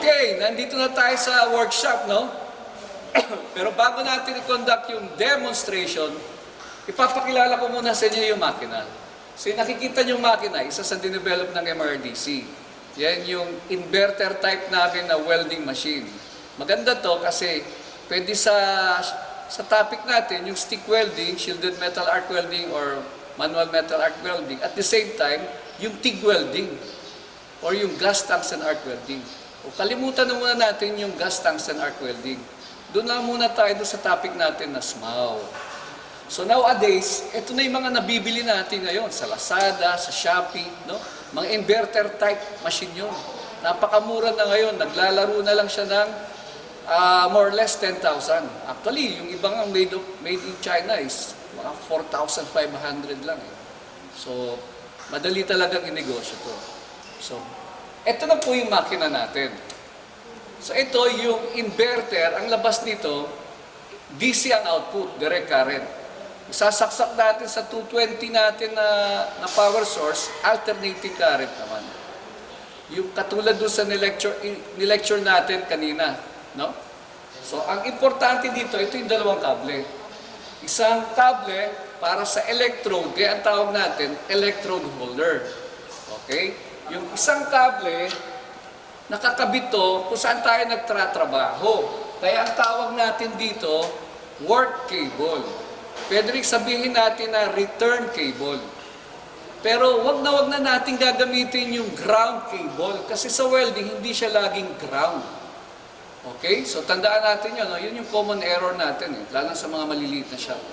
Okay, nandito na tayo sa workshop, no? Pero bago natin i-conduct yung demonstration, ipapakilala ko muna sa inyo yung makina. So yung nakikita nyo yung makina, isa sa dinevelop ng MRDC. Yan yung inverter type namin na welding machine. Maganda to kasi pwede sa topic natin, yung stick welding, shielded metal arc welding, or manual metal arc welding. At the same time, yung TIG welding, or yung gas tungsten arc welding. O kalimutan na muna natin yung gas tungsten arc welding. Doon na muna tayo sa topic natin na SMAW. So nowadays, ito na yung mga nabibili natin ngayon sa Lazada, sa Shopee, no? Mga inverter type machine yun. Napakamura na ngayon, naglalaro na lang siya ng more or less 10,000. Actually, yung ibang made in China is mga 4,500 lang. So, madali talagang inegosyo to. So, ito na po yung makina natin. So, ito yung inverter, ang labas nito, DC ang output, direct current. Isasaksak natin sa 220 natin na power source, alternating current naman. Yung katulad doon sa nilecture natin kanina, no? So, ang importante dito, ito yung dalawang kable. Isang kable para sa electrode, kaya ang tawag natin, electrode holder. Okay? Yung isang kable, nakakabit to kung saan tayo nagtratrabaho. Kaya ang tawag natin dito, work cable. Pwede rin sabihin natin na return cable. Pero wag na natin gagamitin yung ground cable kasi sa welding hindi siya laging ground. Okay? So tandaan natin yun. No? Yun yung common error natin. Lalo sa mga maliliit na shop.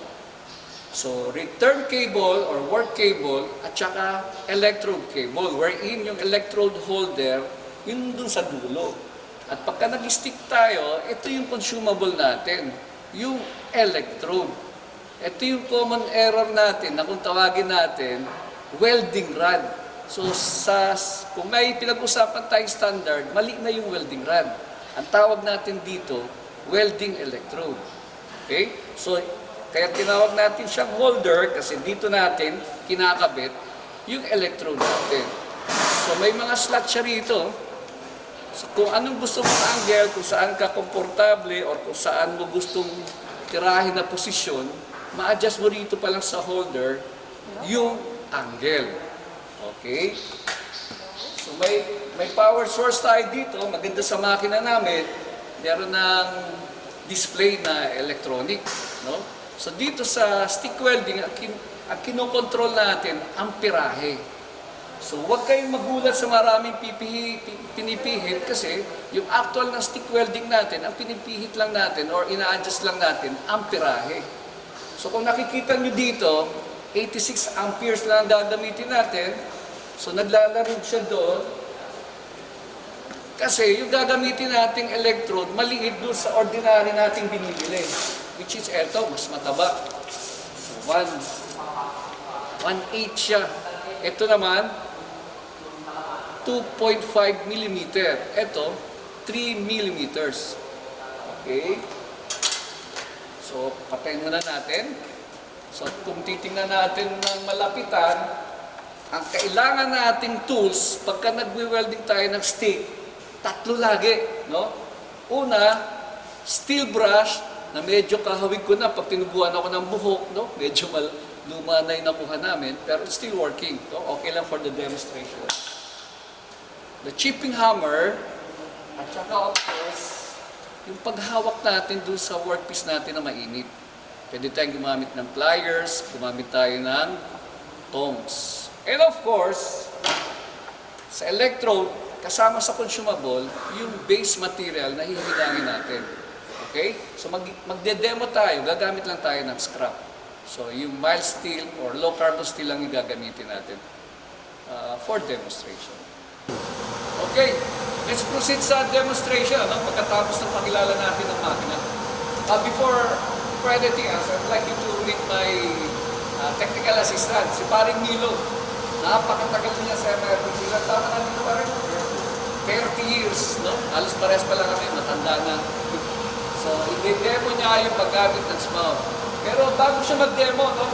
So return cable or work cable at saka electrode cable wherein yung electrode holder yun dun sa dulo. At pagka nag-stick tayo, ito yung consumable natin. Yung electrode. Ito yung common error natin na kung tawagin natin, welding rod. So, kung may pinag-usapan tayong standard, mali na yung welding rod. Ang tawag natin dito, welding electrode. Okay? So, kaya tinawag natin siyang holder kasi dito natin kinakabit yung electrode natin. So, may mga slot siya rito. So, kung anong gusto mong angle, kung saan ka komportable, or kung saan mo gustong tirahin na posisyon, ma-adjust mo rito pa lang sa holder yung angle. Okay? So may power source tayo dito. Maganda sa makina namin. Meron ng display na electronic. No? So dito sa stick welding, ang kinokontrol natin, ang pirahe. So huwag kayong magulat sa maraming pinipihit kasi yung actual na stick welding natin, ang pinipihit lang natin or ina-adjust lang natin, ang pirahe. So kung nakikita nyo dito, 86 amperes lang gagamitin natin. So naglalaro siya doon. Kasi yung gagamitin nating electrode, maliit doon sa ordinary nating binibili. Which is eto, mas mataba. So 1.8 siya. Ito naman, 2.5 mm. Ito, 3 mm. Okay? So, patayin muna natin. So, kung titingnan natin ng malapitan, ang kailangan nating tools, pagka nagwe-welding tayo ng stick, tatlo lagi, no? Una, steel brush, na medyo kahawig ko na pag tinubuhan ako ng buhok, no? Medyo luma na yung nakuha namin, pero it's still working. No? Okay lang for the demonstration. The chipping hammer, at saka of course, yung paghawak natin dun sa workpiece natin na mainit. Pwede tayong gumamit ng pliers, gumamit tayo ng tongs. And of course, sa electrode, kasama sa consumable, yung base material na hihilangin natin. Okay? So magde-demo tayo, gagamit lang tayo ng scrap. So yung mild steel or low carbon steel lang yung gagamitin natin for demonstration. Okay. Let's proceed sa demonstration, no? Pagkatapos ng pakilala natin ng makina. Before anything else, I'd like you to meet my technical assistant, si Paring Milo. Napakatagal niya sa MRDC. Ilang taon na dito pa rin? 30 years, no? Halos pares pa lang kami, matanda na. So, i-demo niya yung paggamit ng SMAW. Pero bago siya mag-demo, no?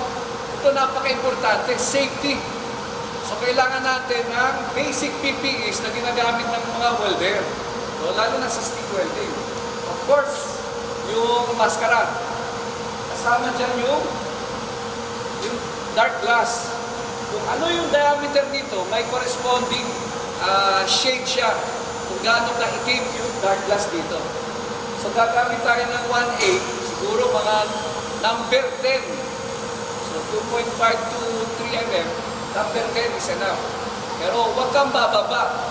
Ito napaka-importante, safety. So, kailangan natin ng basic PPEs na ginagamit ng mga welder. So, lalo na sa stick welding. Of course, yung mascara. Kasama dyan yung dark glass. Kung ano yung diameter nito, may corresponding shade siya. Kung gaano ka-itim yung dark glass dito. So, gagamit tayo ng 1/8, siguro mga number 10. So, 2.5 to 3 mm, number 10 is enough. Pero huwag kang bababa.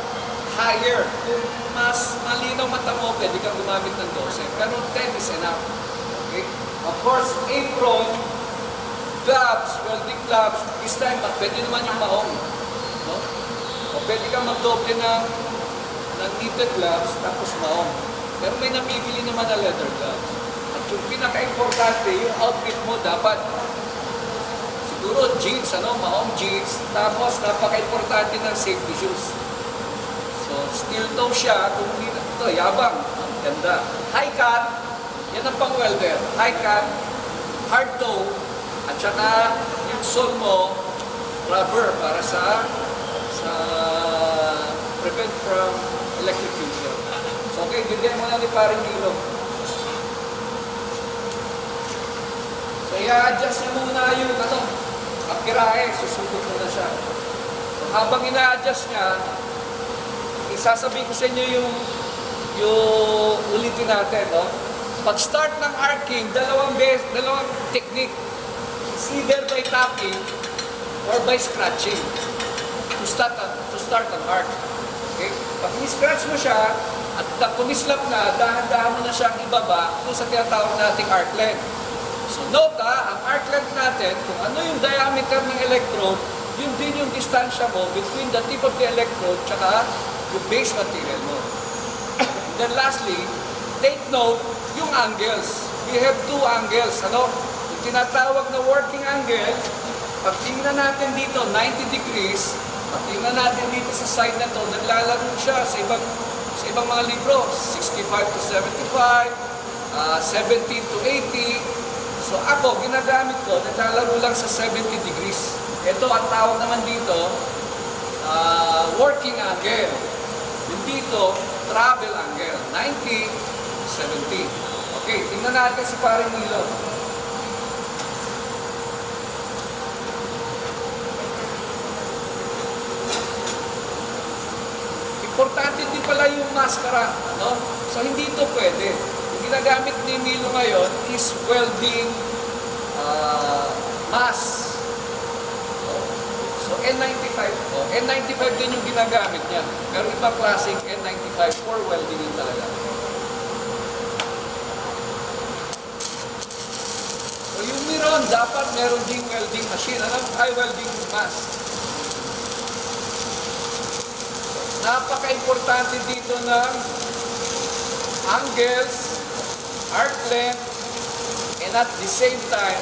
Higher. Kung mas malinaw mata mo, pwede kang gumamit ng 12. Pero 10 is enough. Okay? Of course, apron, gloves, welding gloves, this time, pwede naman yung maong. No? O pwede kang magdoble ng knitted gloves, tapos maong. Pero may namibili naman na leather gloves. At yung pinaka-importante, yung outfit mo dapat siguro jeans, maong jeans, tapos napaka-importante ng safety shoes. So, steel toe siya, kung hindi na ito, yabang, ganda. High cut, yan ang pang welder. High cut, hard toe, at saka yung sole mo, rubber para sa prevent from electrocution. So, okay, bigyan mo na ni paring Nilo. So, i-adjust niya muna yung ang kirahe, susubok mo na siya. So, habang ina-adjust niya, isasabihin ko sa inyo yung ulitin natin, no? Pag-start ng arcing, dalawang technique. It's either by tapping or by scratching to start an arc. Okay? Pag ni-scratch mo siya at kumislap na, dahan-dahan mo na siyang ibaba kung sa tinatawag nating arc length. So note ang arc length natin, kung ano yung diameter ng electrode, yun din yung distansya mo between the tip of the electrode tsaka yung base material mo. And then lastly, take note yung angles. We have two angles. Yung tinatawag na working angle, pag tingnan natin dito, 90 degrees, pag tingnan natin dito sa side na to, naglalaro siya sa ibang mga libro, 65 to 75, 70 to 80. So ako, ginagamit ko, naglalaro lang sa 70 degrees. Ito, ang tawag naman dito, working angle. Yung dito, travel angle, 90, 70. Okay, tingnan natin si paring Nilo. Importante din pala yung maskara, no? So hindi ito pwede. Yung ginagamit ni Nilo ngayon is welding mask. So N95, N95 din yung ginagamit niya. Pero iba klaseng N95 for welding din talaga. So yung meron, dapat meron ding welding machine. Welding mask. Napaka-importante dito ng angles, arc length, and at the same time,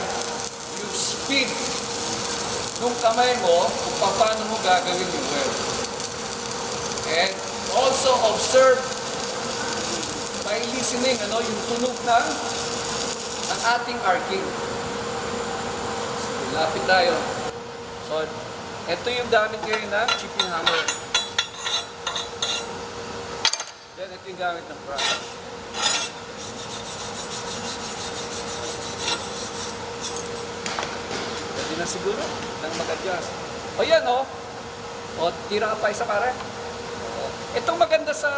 yung speed nung kamay mo kung paano mo gagawin yung weld. And also observe by listening, yung tunog ng ating arcing. So, lapit tayo. So, ito yung gamit ngayon na chipping hammer. Then, ito yung gamit ng brush. Pwede na siguro nang mag-adjust. O yan, O, tira pa isa pare. Itong maganda sa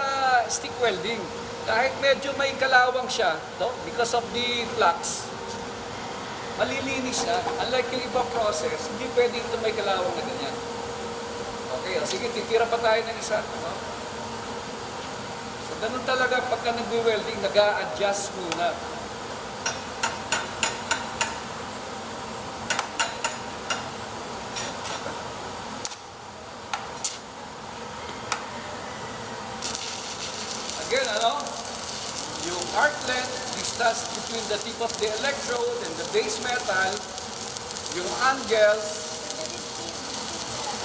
stick welding, kahit medyo may kalawang siya, because of the flux, malilinis siya. Unlike yung ibang process, hindi pwede ito may kalawang na ganyan. Okay, sige, titira pa tayo ng isa. So, ganun talaga pagka nag-welding, nag-a-adjust muna. Again, yung arc length, distance between the tip of the electrode and the base metal, yung angles,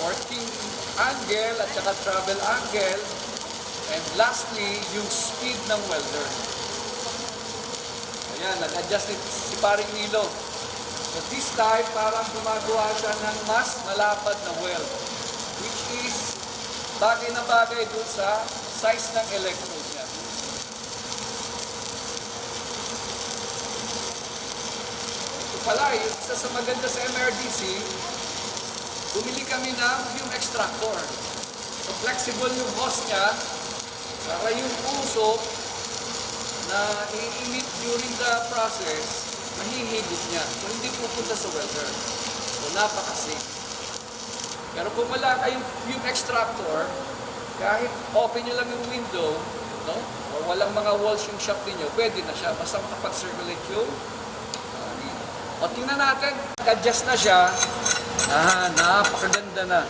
working angle at saka travel angle, and lastly, yung speed ng welder. Ayan, nag-adjust si paring Nilo. So this time, parang gumagawa siya ng mas malapad na weld, which is bagay na bagay dun sa size ng electrode niya. pala, yung isa sa maganda sa MRDC, bumili kami ng fume extractor. So flexible yung hose niya, para yung usok na i-emit during the process, mahihigit niya. So hindi pupunta sa welder. So napaka-safe. Pero kung wala kayong fume extractor, kahit open nyo lang yung window, no? O walang mga walls yung shop ninyo, pwede na siya. Basta makapag-circulate yung o tingnan natin, adjust na siya. Napakaganda na.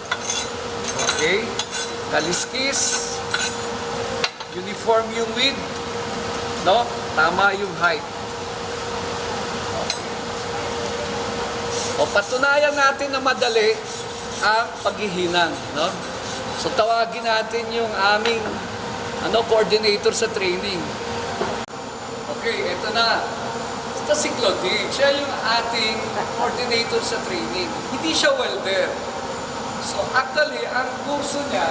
Okay? Kaliskis. Uniform yung width. No? Tama yung height. O patunayan natin na madali ang paghihinang. No? So tawagin natin yung aming coordinator sa training. Okay, eto na. Ito si Claudine, siya yung ating coordinator sa training. Hindi siya welder. So actually, ang kurso niya,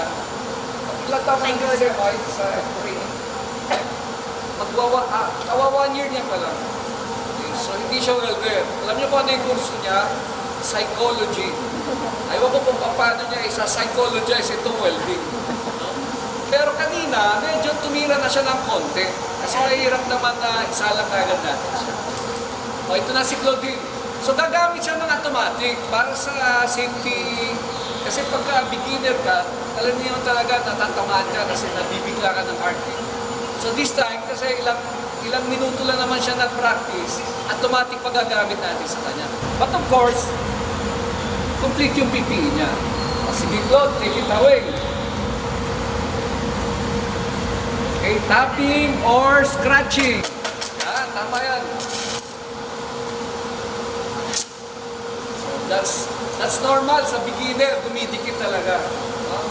ilang taon na siya sa training? Kawa 1 year niya pa lang. Okay, so hindi siya welder. Alam niyo kung ano yung kurso niya? Psychology. Ayaw ko kung paano niya isa-psychologize itong welding. No? Pero kanina, medyo tumira na siya ng konti. Kasi mahirap naman na isalang agad natin siya. O, ito na si Claudine. So, gagamit siya ng automatic para sa safety. Kasi pagka beginner ka, alam niyo talaga natatamaan ka kasi nabibigla ka ng heartbeat. So, this time, kasi ilang minuto lang naman siya nag-practice, automatic pa gagamit natin sa kanya. But of course, complete yung PPE niya. O, sige, Claude, take it away. Okay, tapping or scratching. Yan, tama yan. That's normal sa beginner, dumidikit talaga. No?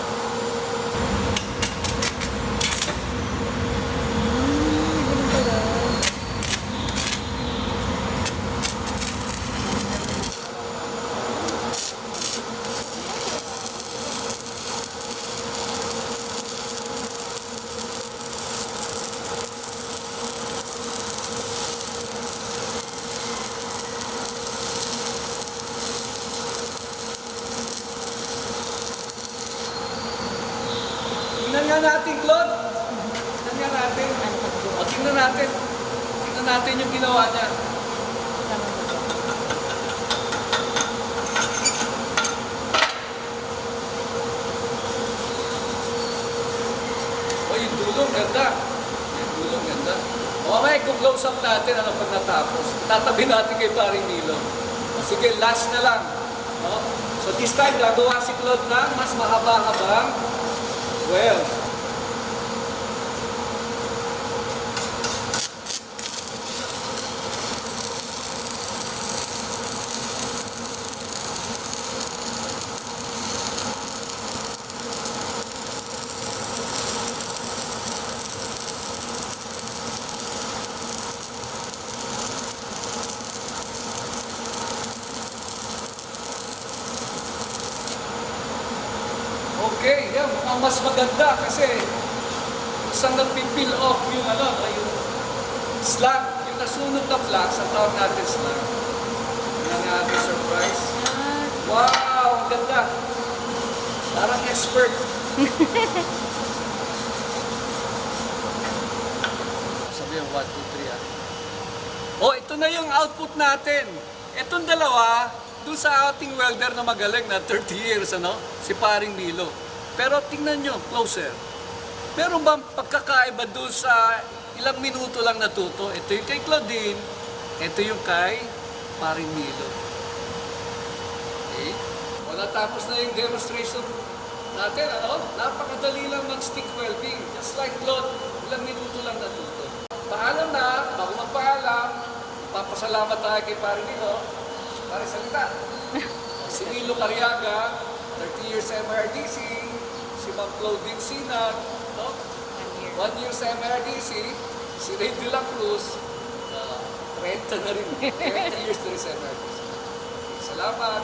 Tingnan nga natin, Claude. Tingnan nga natin. O, tingnan natin. Tingnan natin yung ginawa niya. O, yung dulong, ganda. Yung dulong, ganda. O, mamaya, kung close up natin, ano pag natapos, tatabi natin kay Paring Milo. O, sige, last na lang. O, so, this time, gagawa si Claude na mas mahaba-habang well. Okay, yan, mukhang mas maganda kasi isang nagpipil off yung yung slug, yung nasunod na flux, ang tawag natin slug. Yan ang ating surprise. Wow, ang ganda. Parang expert. Sabi yung 1, 2, 3 Oh, ito na yung output natin. Itong dalawa, doon sa ating welder na magaling na 30 years, si Paring Milo. Pero tingnan nyo, closer. Meron bang pagkakaiba doon sa ilang minuto lang natuto? Ito yung kay Claudine, ito yung kay Paring Milo. Okay? O, natapos na yung demonstration natin, Napakadali lang mag-stick welding. Just like Claude, ilang minuto lang natuto. Paalam na, bago magpaalam, papasalamat tayo kay Paring Milo. Pare salita. Si Milo Cariaga, 30 years sa MRDC, si Ma'am Claudine Sinag, 1 year sa MRDC, si Ray de la Cruz, 30 na rin, 30 years na rin sa MRDC. Salamat.